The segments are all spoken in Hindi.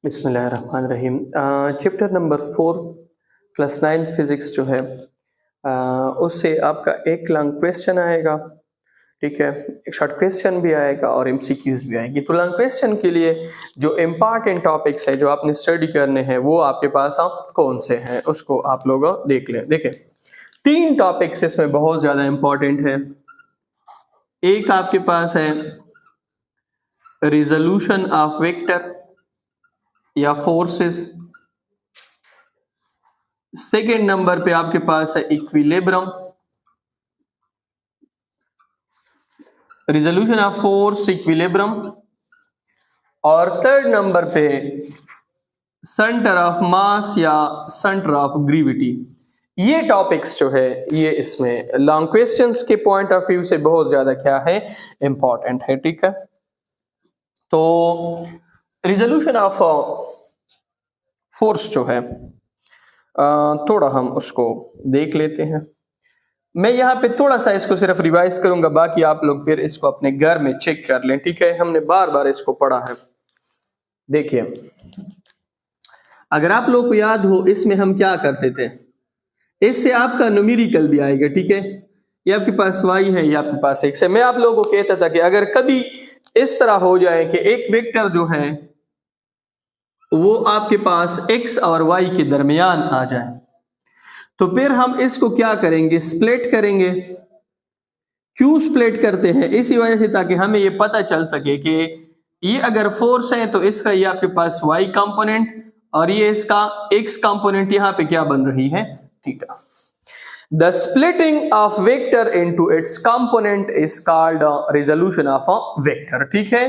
बिस्मिल्लाहिर्रहमानिर्रहीम। चैप्टर नंबर 4 क्लास 9 फिजिक्स जो है उससे आपका एक लॉन्ग क्वेश्चन आएगा, ठीक है, एक शॉर्ट क्वेश्चन भी आएगा और एमसीक्यूज भी आएगी। तो लॉन्ग क्वेश्चन के लिए जो इम्पॉर्टेंट टॉपिक्स है जो आपने स्टडी करने हैं वो आपके पास कौन से हैं उसको आप लोग देख लें। देखें, 3 टॉपिक्स इसमें बहुत ज़्यादा इम्पॉर्टेंट है। एक आपके पास है रिजोल्यूशन ऑफ वेक्टर या फोर्सेस, सेकेंड नंबर पे आपके पास है equilibrium, resolution of force, equilibrium, और थर्ड नंबर पे सेंटर ऑफ मास या सेंटर ऑफ ग्रेविटी। ये टॉपिक्स जो है ये इसमें लॉन्ग क्वेश्चंस के पॉइंट ऑफ व्यू से बहुत ज्यादा क्या है, इंपॉर्टेंट है, ठीक है। तो रिजोल्यूशन ऑफ फोर्स जो है थोड़ा हम उसको देख लेते हैं। मैं यहाँ पे थोड़ा सा इसको सिर्फ रिवाइज करूंगा, बाकी आप लोग फिर इसको अपने घर में चेक कर लें, ठीक है। हमने बार बार इसको पढ़ा है। देखिए, अगर आप लोग को याद हो इसमें हम क्या करते थे, इससे आपका न्यूमेरिकल भी आएगा, ठीक है। ये आपके पास y है, ये आपके पास x है। मैं आप लोगों को कहता था कि अगर कभी इस तरह हो जाए कि एक वेक्टर जो है वो आपके पास x और y के दरमियान आ जाए, तो फिर हम इसको क्या करेंगे, स्प्लिट करेंगे। क्यों स्प्लिट करते हैं? इसी वजह से ताकि हमें ये पता चल सके कि ये अगर फोर्स है तो इसका ये आपके पास y कंपोनेंट और ये इसका x कंपोनेंट यहाँ पे क्या बन रही है, theta. The splitting of vector into its component is called resolution of a vector, ठीक है।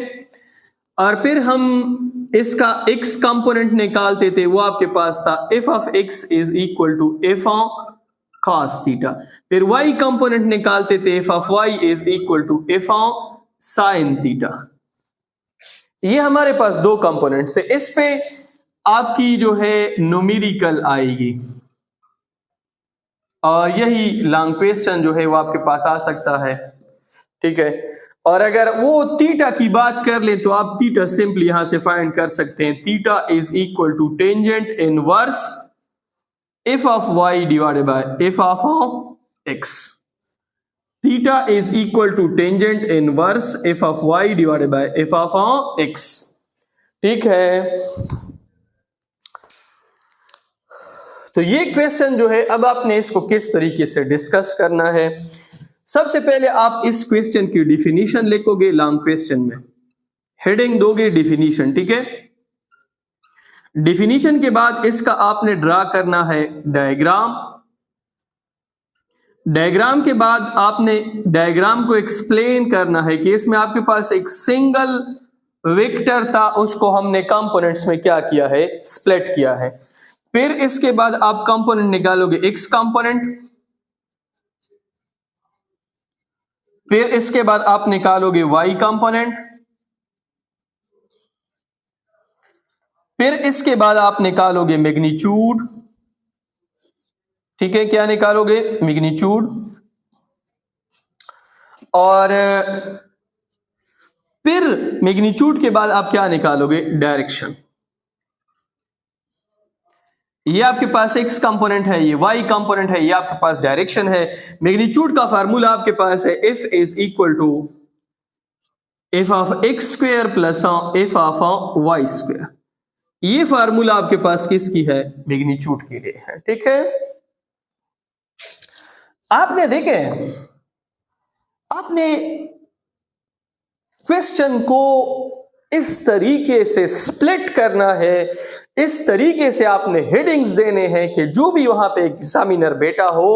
और फिर हम इसका x कंपोनेंट निकालते थे, वो आपके पास था f of x is equal to f of cos theta. फिर y कंपोनेंट निकालते थे, f of y is equal to f of sin theta. ये हमारे पास 2 कंपोनेंट्स है। इस पे आपकी जो है न्यूमेरिकल आएगी और यही लॉन्ग क्वेश्चन जो है वो आपके पास आ सकता है, ठीक है। और अगर वो थीटा की बात कर ले तो आप थीटा सिंपली यहां से फाइंड कर सकते हैं। Theta is equal to tangent inverse f of y divided by f of x। Theta is equal to tangent inverse f of y divided by f of x, ठीक है। तो ये क्वेश्चन जो है अब आपने इसको किस तरीके से डिस्कस करना है। सबसे पहले आप इस क्वेश्चन की डिफिनीशन लिखोगे, लॉन्ग क्वेश्चन में हेडिंग दोगे डिफिनीशन, ठीक है। डिफिनीशन के बाद इसका आपने ड्रा करना है डायग्राम। डायग्राम के बाद आपने डायग्राम को एक्सप्लेन करना है कि इसमें आपके पास एक सिंगल वेक्टर था, उसको हमने कंपोनेंट्स में क्या किया है, स्प्लिट किया है। फिर इसके बाद आप कंपोनेंट निकालोगे x कंपोनेंट, फिर इसके बाद आप निकालोगे y कंपोनेंट, फिर इसके बाद आप निकालोगे मैग्नीट्यूड, ठीक है। क्या निकालोगे, मैग्नीट्यूड। और फिर मैग्नीट्यूड के बाद आप क्या निकालोगे, डायरेक्शन। ये आपके पास x कंपोनेंट है, ये y कंपोनेंट है, ये आपके पास डायरेक्शन है। मैग्नीट्यूड का फार्मूला आपके पास है f is equal to f of x square plus f of y square. ये फार्मूला आपके पास किसकी है, मैग्नीट्यूड के लिए है, ठीक है। आपने देखे, आपने क्वेश्चन को इस तरीके से स्प्लिट करना है, इस तरीके से आपने हेडिंग्स देने हैं कि जो भी वहां पे एग्जामिनर बैठा हो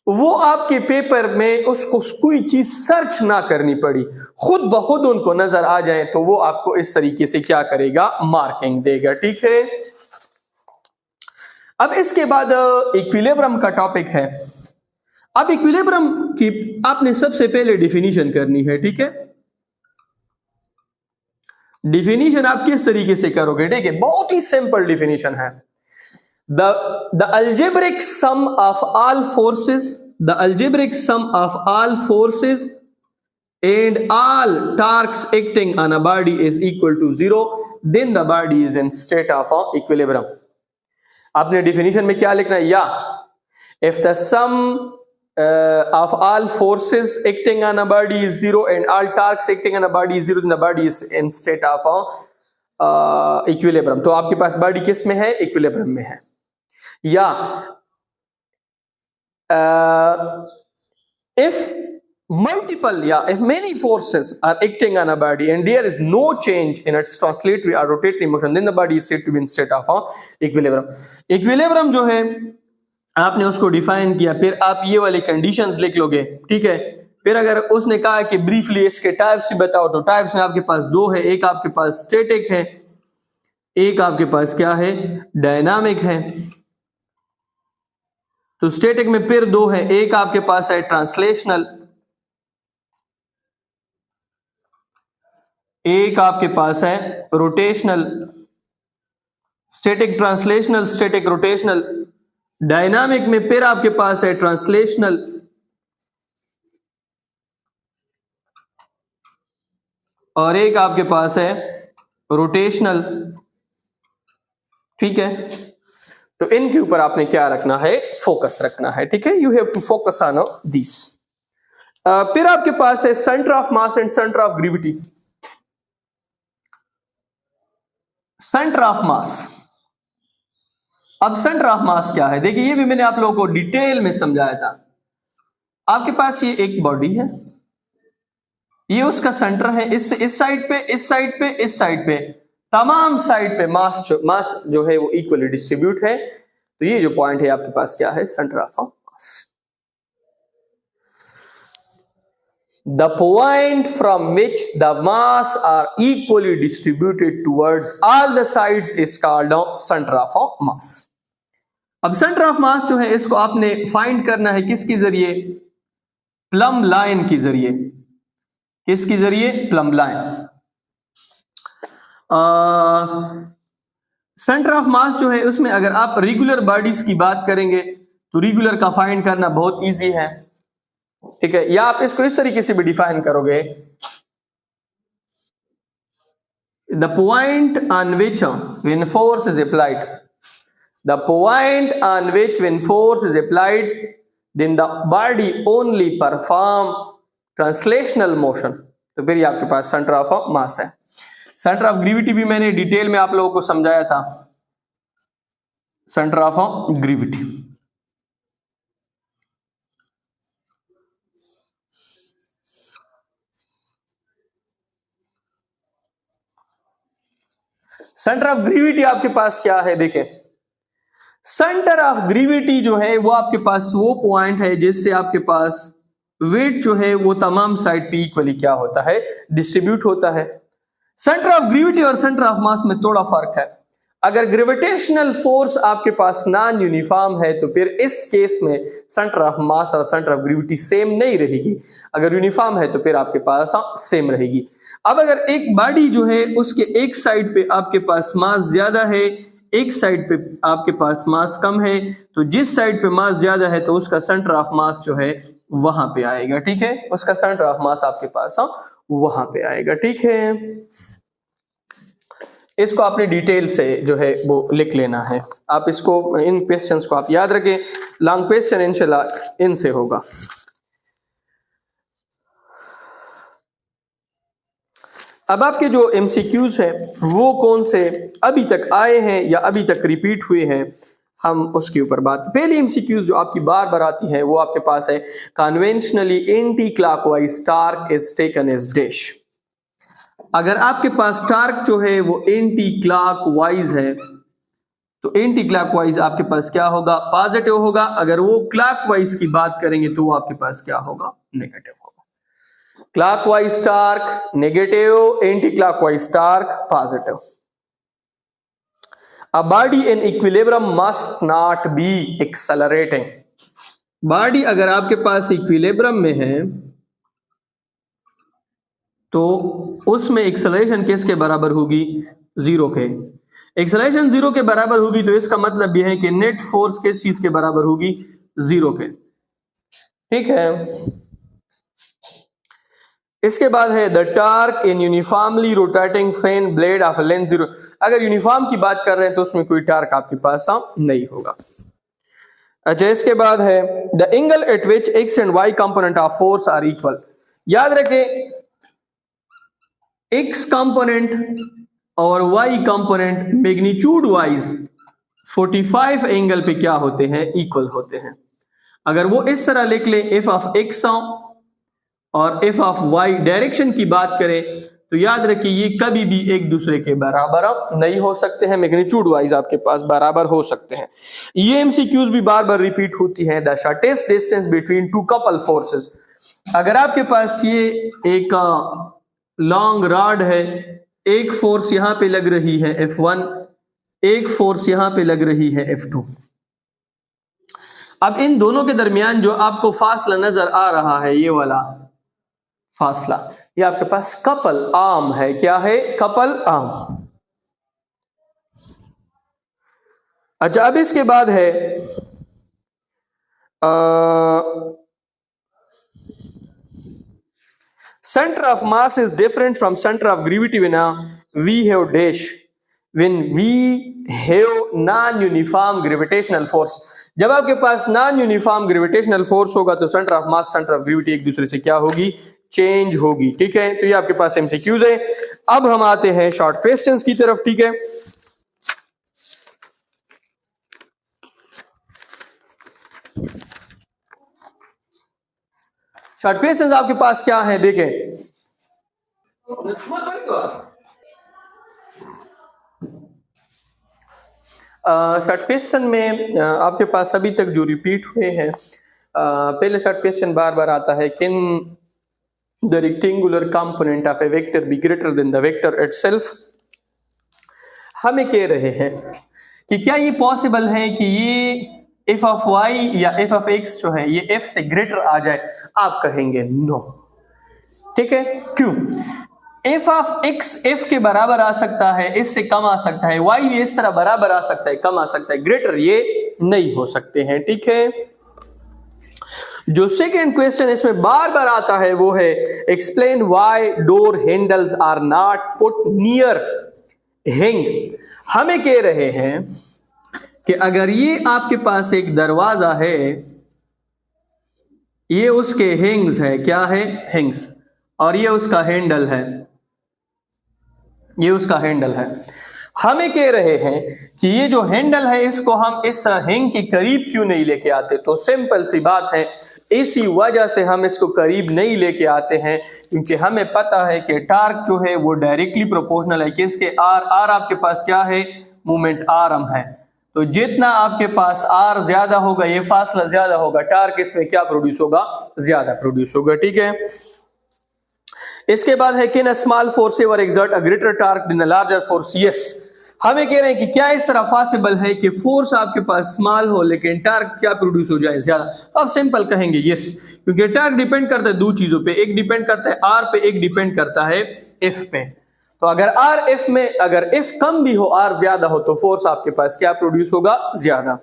वो आपके पेपर में उसको कोई चीज सर्च ना करनी पड़ी, खुद ब खुद उनको नजर आ जाए, तो वो आपको इस तरीके से क्या करेगा, मार्किंग देगा, ठीक है। अब इसके बाद इक्विलिब्रियम का टॉपिक है। अब इक्विलिब्रियम की आपने सबसे पहले डिफिनीशन करनी है, ठीक है। डिफिनीशन आप किस तरीके से करोगे, देखिए बहुत ही सिंपल डिफिनीशन है। The algebraic sum of all forces, the algebraic sum of all forces and all torques acting on a body is equal to 0 then the body is in state of equilibrium. आपने डिफिनीशन में क्या लिखना है? या if the sum of all forces acting on a body is zero and all torques acting on a body is zero, then the body is in state of equilibrium. तो आपके पास बॉडी किस में है? इक्विलिब्रियम में है. या if many forces are acting on a body and there is no change in its translatory or rotatory motion, then the body is said to be in state of equilibrium. Equilibrium जो है आपने उसको डिफाइन किया, फिर आप ये वाली कंडीशंस लिख लोगे, ठीक है. फिर अगर उसने कहा कि ब्रीफली इसके टाइप्स ही बताओ, तो टाइप्स में आपके पास दो है. एक आपके पास स्टैटिक है, एक आपके पास क्या है? डायनामिक है. तो स्टैटिक में फिर दो है. एक आपके पास है ट्रांसलेशनल, एक आपके पास है rotational. Static translational, static rotational. Dynamic में फिर आपके पास है ट्रांसलेशनल, और एक आपके पास है रोटेशनल. ठीक है, तो इनके ऊपर आपने क्या रखना है? फोकस रखना है. ठीक है, you have to focus on this. फिर आपके पास है centre of mass and centre of gravity. Centre of mass. अब सेंटर ऑफ मास क्या है? देखिए, ये भी मैंने आप लोगों को डिटेल में समझाया था. आपके पास ये एक बॉडी है, ये उसका सेंटर है. इससे इस साइड पे, इस साइड पे, इस साइड पे, तमाम साइड पे मास जो है वो इक्वली डिस्ट्रीब्यूट है. तो ये जो पॉइंट है आपके पास क्या है? Centre of mass. The point from which the mass are equally distributed towards all the sides is called center of mass. अब सेंटर ऑफ मास जो है इसको आपने फाइंड करना है किसके जरिए? प्लम लाइन के जरिए. किसके जरिए? Plum line. सेंटर ऑफ मास जो है उसमें अगर आप रेगुलर बॉडीज की बात करेंगे तो रेगुलर का फाइंड करना बहुत इजी है. ठीक है, या आप इसको इस तरीके से भी डिफाइन करोगे, the point on which when force is applied, the point on which when force is applied then the body only perform translational motion. तो फिर ये आपके पास सेंटर ऑफ मास है. सेंटर ऑफ ग्रेविटी भी मैंने डिटेल में आप लोगों को समझाया था. Centre of gravity. Centre of gravity आपके पास क्या है? देखें, सेंटर ऑफ ग्रेविटी जो है वो आपके पास वो पॉइंट है जिससे आपके पास वेट जो है वो तमाम साइड पे इक्वली क्या होता है? डिस्ट्रीब्यूट होता है. सेंटर ऑफ ग्रेविटी और सेंटर ऑफ मास में थोड़ा फर्क है. अगर ग्रेविटेशनल फोर्स आपके पास नॉन यूनिफॉर्म है तो फिर इस केस में सेंटर ऑफ मास और सेंटर ऑफ ग्रेविटी सेम नहीं रहेगी. अगर यूनिफॉर्म है तो फिर आपके पास सेम रहेगी. अब अगर एक बॉडी जो है उसके एक साइड पे आपके पास मास ज्यादा है, एक साइड पे आपके पास मास कम है, तो जिस साइड पे मास ज्यादा है तो उसका सेंटर ऑफ मास जो है वहां पे आएगा. ठीक है, उसका सेंटर ऑफ मास आपके पास वहां पे आएगा. ठीक है, इसको आपने डिटेल से जो है वो लिख लेना है. आप इसको, इन क्वेश्चंस को आप याद रखें. लॉन्ग क्वेश्चन इंशाल्लाह इनसे होगा. अब आपके जो एमसीक्यूज हैं वो कौन से अभी तक आए हैं या अभी तक रिपीट हुए हैं, हम उसके ऊपर बात. पहली एमसीक्यूज जो आपकी बार बार आती है वो आपके पास है, conventionally anti clockwise torque is taken as dash. अगर आपके पास टार्क जो है वो एंटी क्लॉकवाइज है तो एंटी क्लॉकवाइज आपके पास क्या होगा? पॉजिटिव होगा. अगर वो क्लॉकवाइज की बात करेंगे तो वो आपके पास क्या होगा? नेगेटिव होगा. Clockwise torque negative, anti clockwise torque positive. A body in equilibrium must not be accelerating. Body अगर आपके पास इक्विलिब्रियम में है तो उसमें एक्सेलरेशन किसके बराबर होगी? जीरो के. एक्सेलरेशन जीरो के बराबर होगी तो इसका मतलब यह है कि नेट फोर्स किस चीज के बराबर होगी? जीरो के. ठीक है, इसके बाद है the torque in uniformly rotating fan blade of length 0। अगर यूनिफॉर्म की बात कर रहे हैं तो उसमें कोई टार्क आपके पास नहीं होगा। अच्छा, इसके बाद है the angle at which x and y component of force are equal. याद रखें एक्स कंपोनेंट और y component magnitude wise 45 angle पे क्या होते हैं, इक्वल होते हैं। अगर वो इस तरह लिख ले एफ ऑफ एक्स और एफ ऑफ वाई डायरेक्शन की बात करें तो याद रखिए ये कभी भी एक दूसरे के बराबर नहीं हो सकते हैं, मैग्नीट्यूड वाइज आपके पास बराबर हो सकते हैं। ये एमसीक्यूज भी बार बार रिपीट होती हैं। The shortest distance between two couple forces. अगर आपके पास ये एक लॉन्ग रॉड है, एक फोर्स यहां पे लग रही है F1, एक फोर्स यहां पे लग रही है F2। अब इन दोनों के दरमियान जो आपको फासला नजर आ रहा है, ये वाला फासला, ये आपके पास कपल आर्म है। क्या है? Couple arm. अच्छा, अब इसके बाद है center of mass is different from center of gravity when we have dash when we have non-uniform gravitational force। जब आपके पास नॉन यूनिफॉर्म ग्रेविटेशनल फोर्स होगा तो centre of mass, centre of gravity एक दूसरे से क्या होगी, चेंज होगी। ठीक है, तो ये आपके पास एमसीक्यूज है। अब हम आते हैं शॉर्ट क्वेश्चंस की तरफ। ठीक है, शॉर्ट क्वेश्चंस आपके पास क्या है, देखें। शॉर्ट क्वेश्चन में आपके पास अभी तक जो रिपीट हुए हैं, पहले शॉर्ट क्वेश्चन बार बार आता है, can the rectangular component of A vector be greater than the vector itself. हमें कह रहे हैं कि क्या ये पॉसिबल है कि ये एफ ऑफ वाई या एफ ऑफ एक्स जो है ये एफ से ग्रेटर आ जाए। आप कहेंगे नो। ठीक है, क्यों? एफ ऑफ एक्स एफ के बराबर आ सकता है, इससे कम आ सकता है, वाई भी इस तरह बराबर आ सकता है, कम आ सकता है, ग्रेटर ये नहीं हो सकते हैं। ठीक है, जो सेकेंड क्वेश्चन इसमें बार बार आता है वो है explain why door handles are not put near hinge. हमें कह रहे हैं कि अगर ये आपके पास एक दरवाजा है, ये उसके हिंग्स है, क्या है, हिंग्स, और ये उसका हैंडल है, ये उसका हैंडल है। हमें कह रहे हैं कि ये जो हैंडल है इसको हम इस हिंग के करीब क्यों नहीं लेके आते। तो सिंपल सी बात है, इसी वजह से हम इसको करीब नहीं लेके आते हैं क्योंकि हमें पता है कि टार्क जो है वो डायरेक्टली प्रोपोर्शनल है किसके, आर आपके पास क्या है, मोमेंट आर्म है। तो जितना आपके पास आर ज्यादा होगा, ये फासला ज्यादा होगा, टार्क इसमें क्या प्रोड्यूस होगा, ज्यादा प्रोड्यूस होगा। ठीक है, इसके बाद है can a small force ever exert a greater torque than a larger force. Yes, हमें कह रहे हैं कि क्या इस तरह पॉसिबल है कि फोर्स आपके पास स्मॉल हो लेकिन टार्क क्या प्रोड्यूस हो जाए, ज्यादा। तो आप सिंपल कहेंगे यस, क्योंकि टार्क डिपेंड करता है दो चीजों पे, एक डिपेंड करता है आर पे, एक डिपेंड करता है एफ पे। तो अगर आर एफ में, अगर एफ कम भी हो आर ज्यादा हो तो फोर्स आपके पास क्या प्रोड्यूस होगा, ज्यादा।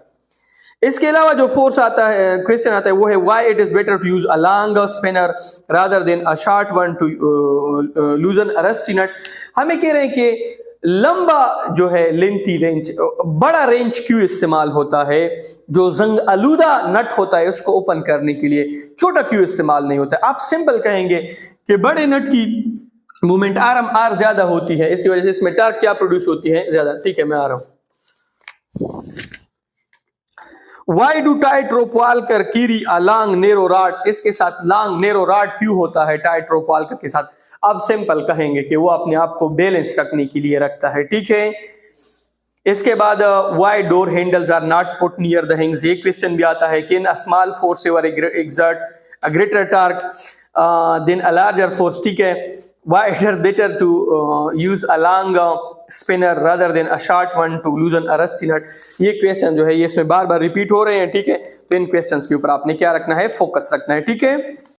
इसके अलावा जो फोर्स आता है, क्वेश्चन आता है वो है why it is better to use a long spanner rather than a short one to loosen a rusty nut. हमें कह रहे हैं कि लंबा जो है लेंथी रेंज, बड़ा रेंज क्यों इस्तेमाल होता है, जो जंग आलूदा नट होता है उसको ओपन करने के लिए, छोटा क्यों इस्तेमाल नहीं होता है। आप सिंपल कहेंगे कि बड़े नट की मूवमेंट आर ज्यादा होती है, इसी वजह से इसमें टार्क क्या प्रोड्यूस होती है, ज्यादा। ठीक है, मैं आ रहा हूं। Why do tightrope walker carry a long narrow rod? इसके साथ लॉन्ग नेरो रॉड क्यों होता है टाइटरोप वॉल्कर के साथ। अब सिंपल कहेंगे कि वो अपने आप को बैलेंस रखने के लिए रखता है। ठीक है, इसके बाद why door handles are not put near the hinges, ये क्वेश्चन भी आता है। Can a small force ever exert a greater torque than a larger force? ठीक है, why it is better to use a long spinner rather than a short one to loosen a rusty nut। ये क्वेश्चन जो है ये इसमें बार बार रिपीट हो रहे हैं। ठीक है, तो इन क्वेश्चंस के ऊपर आपने क्या रखना है, फोकस रखना है। ठीक है।